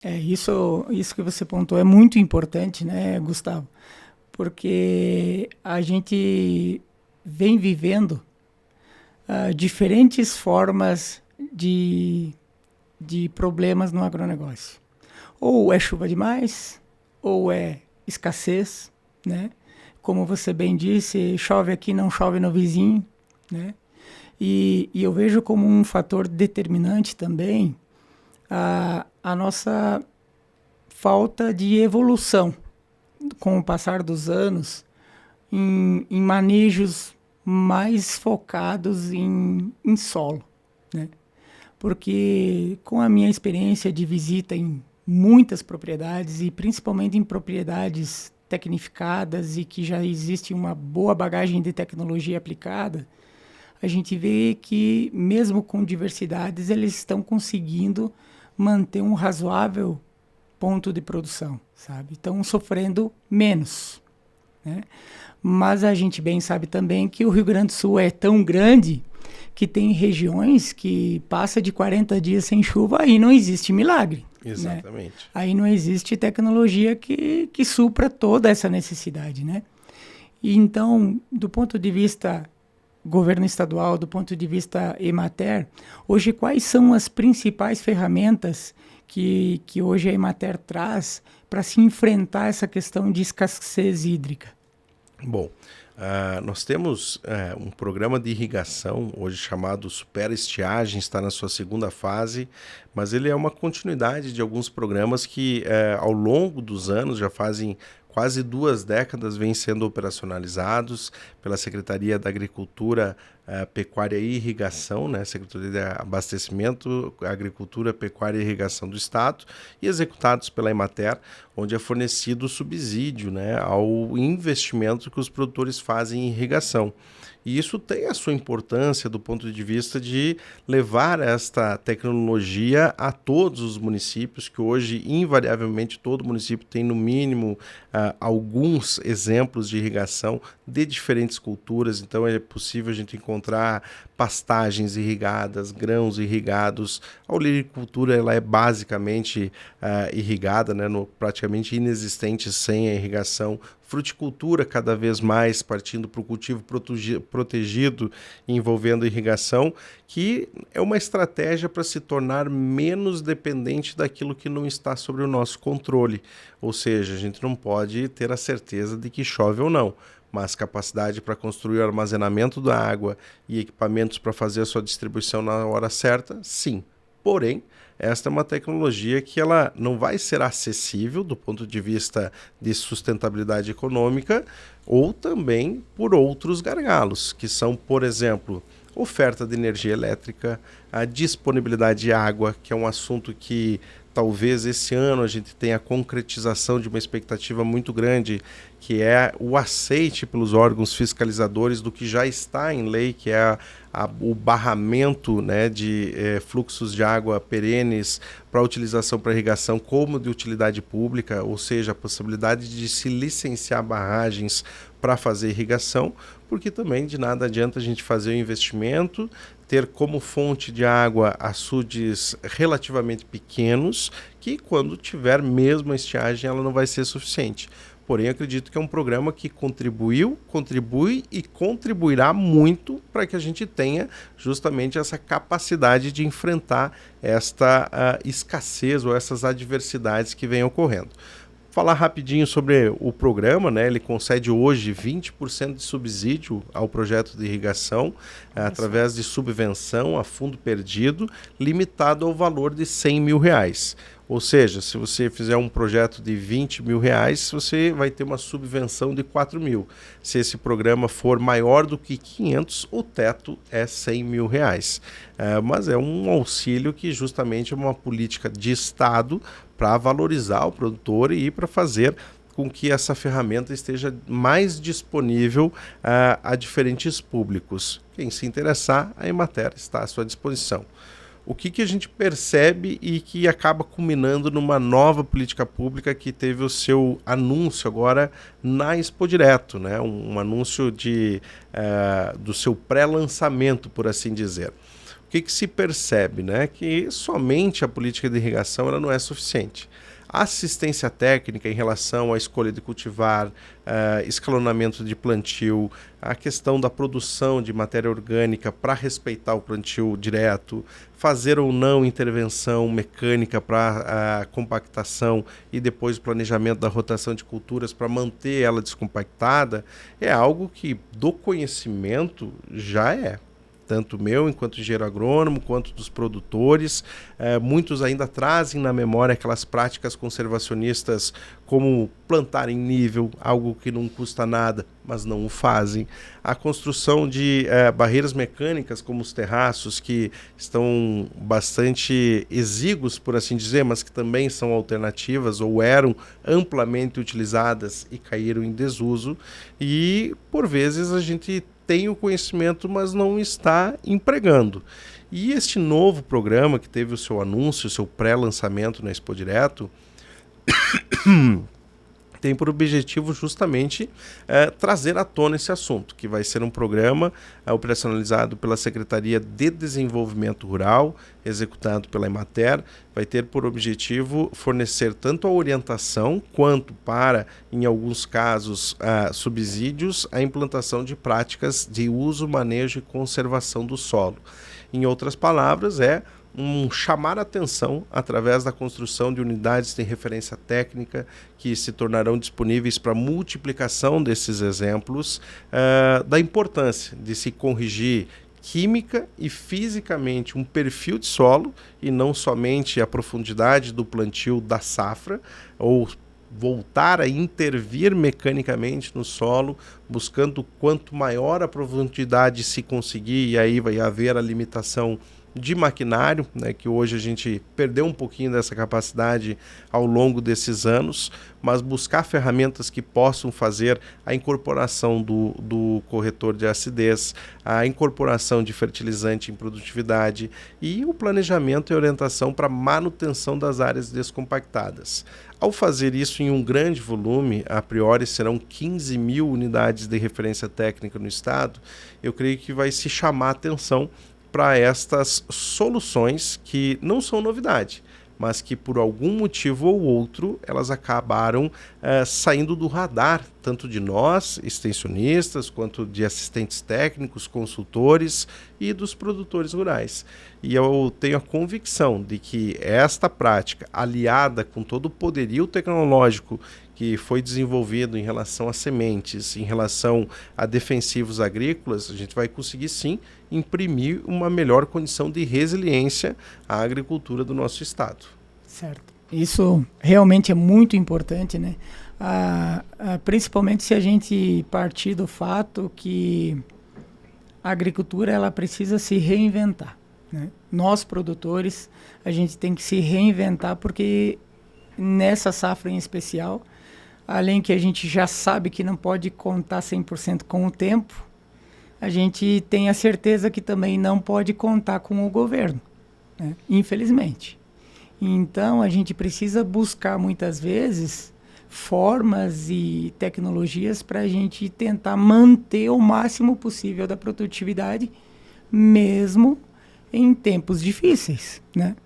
Isso que você pontuou é muito importante, né, Gustavo? Porque a gente vem vivendo diferentes formas de, de problemas no agronegócio. Ou é chuva demais, ou é escassez, né? Como você bem disse, chove aqui, não chove no vizinho, né? E eu vejo como um fator determinante também a nossa falta de evolução com o passar dos anos em manejos mais focados em solo, né? Porque com a minha experiência de visita em muitas propriedades e principalmente em propriedades tecnificadas e que já existe uma boa bagagem de tecnologia aplicada, a gente vê que mesmo com diversidades eles estão conseguindo manter um razoável ponto de produção, sabe? Estão sofrendo menos, né? Mas a gente bem sabe também que o Rio Grande do Sul é tão grande que tem regiões que passa de 40 dias sem chuva, aí não existe milagre. Né? Exatamente. Aí não existe tecnologia que supra toda essa necessidade. Né? E então, do ponto de vista governo estadual, do ponto de vista Emater, hoje quais são as principais ferramentas que hoje a Emater traz para se enfrentar essa questão de escassez hídrica? Bom, nós temos um programa de irrigação, hoje chamado Supera Estiagem, está na sua segunda fase, mas ele é uma continuidade de alguns programas que, ao longo dos anos, já fazem quase 2 décadas, vêm sendo operacionalizados pela Secretaria da Agricultura, Pecuária e Irrigação, né? Secretaria de Abastecimento, Agricultura, Pecuária e Irrigação do Estado, e executados pela Emater, onde é fornecido subsídio, né, ao investimento que os produtores fazem em irrigação. E isso tem a sua importância do ponto de vista de levar esta tecnologia a todos os municípios, que hoje, invariavelmente, todo município tem, no mínimo, alguns exemplos de irrigação de diferentes culturas. Então, é possível a gente encontrar pastagens irrigadas, grãos irrigados. A olericultura ela é basicamente irrigada, né, praticamente inexistente sem a irrigação. Fruticultura cada vez mais partindo para o cultivo protegido envolvendo irrigação, que é uma estratégia para se tornar menos dependente daquilo que não está sob o nosso controle. Ou seja, a gente não pode ter a certeza de que chove ou não, mas capacidade para construir o armazenamento da água e equipamentos para fazer a sua distribuição na hora certa, sim. Porém, esta é uma tecnologia que ela não vai ser acessível do ponto de vista de sustentabilidade econômica ou também por outros gargalos, que são, por exemplo, oferta de energia elétrica, a disponibilidade de água, que é um assunto que talvez esse ano a gente tenha a concretização de uma expectativa muito grande, que é o aceite pelos órgãos fiscalizadores do que já está em lei, que é o barramento, né, de fluxos de água perenes para utilização para irrigação como de utilidade pública, ou seja, a possibilidade de se licenciar barragens para fazer irrigação, porque também de nada adianta a gente fazer o investimento, ter como fonte de água açudes relativamente pequenos, que quando tiver mesmo a estiagem ela não vai ser suficiente. Porém, acredito que é um programa que contribui e contribuirá muito para que a gente tenha justamente essa capacidade de enfrentar esta escassez ou essas adversidades que vêm ocorrendo. Falar rapidinho sobre o programa, né? Ele concede hoje 20% de subsídio ao projeto de irrigação através de subvenção a fundo perdido, limitado ao valor de R$100 mil. Ou seja, se você fizer um projeto de R$20 mil, você vai ter uma subvenção de R$4 mil. Se esse programa for maior do que 500, o teto é R$100 mil. Mas é um auxílio que justamente é uma política de Estado para valorizar o produtor e para fazer com que essa ferramenta esteja mais disponível a diferentes públicos. Quem se interessar, a Emater está à sua disposição. O que a gente percebe e que acaba culminando numa nova política pública que teve o seu anúncio agora na Expo Direto, né? Um anúncio do seu pré-lançamento, por assim dizer. que se percebe, né? Que somente a política de irrigação ela não é suficiente. A assistência técnica em relação à escolha de cultivar, escalonamento de plantio, a questão da produção de matéria orgânica para respeitar o plantio direto, fazer ou não intervenção mecânica para compactação e depois o planejamento da rotação de culturas para manter ela descompactada, é algo que do conhecimento já é. Tanto meu, enquanto engenheiro agrônomo, quanto dos produtores. Muitos ainda trazem na memória aquelas práticas conservacionistas como plantar em nível, algo que não custa nada, mas não o fazem. A construção de barreiras mecânicas, como os terraços, que estão bastante exíguos, por assim dizer, mas que também são alternativas ou eram amplamente utilizadas e caíram em desuso. E, por vezes, a gente tem o conhecimento, mas não está empregando. E este novo programa, que teve o seu anúncio, o seu pré-lançamento na Expo Direto, tem por objetivo justamente trazer à tona esse assunto, que vai ser um programa operacionalizado pela Secretaria de Desenvolvimento Rural, executado pela Emater, vai ter por objetivo fornecer tanto a orientação quanto para, em alguns casos, subsídios à implantação de práticas de uso, manejo e conservação do solo. Em outras palavras, chamar a atenção através da construção de unidades de referência técnica que se tornarão disponíveis para multiplicação desses exemplos, da importância de se corrigir química e fisicamente um perfil de solo e não somente a profundidade do plantio da safra, ou voltar a intervir mecanicamente no solo, buscando quanto maior a profundidade se conseguir, e aí vai haver a limitação de maquinário, né, que hoje a gente perdeu um pouquinho dessa capacidade ao longo desses anos, mas buscar ferramentas que possam fazer a incorporação do corretor de acidez, a incorporação de fertilizante em produtividade e o planejamento e orientação para manutenção das áreas descompactadas. Ao fazer isso em um grande volume, a priori serão 15 mil unidades de referência técnica no estado, eu creio que vai se chamar a atenção para estas soluções que não são novidade, mas que por algum motivo ou outro elas acabaram saindo do radar, tanto de nós, extensionistas, quanto de assistentes técnicos, consultores e dos produtores rurais. E eu tenho a convicção de que esta prática, aliada com todo o poderio tecnológico que foi desenvolvido em relação a sementes, em relação a defensivos agrícolas, a gente vai conseguir sim imprimir uma melhor condição de resiliência à agricultura do nosso estado. Certo. Isso realmente é muito importante, né? Principalmente se a gente partir do fato que a agricultura ela precisa se reinventar, né? Nós, produtores, a gente tem que se reinventar porque nessa safra em especial, além que a gente já sabe que não pode contar 100% com o tempo, a gente tem a certeza que também não pode contar com o governo, né? Infelizmente. Então, a gente precisa buscar, muitas vezes, formas e tecnologias para a gente tentar manter o máximo possível da produtividade, mesmo em tempos difíceis, né?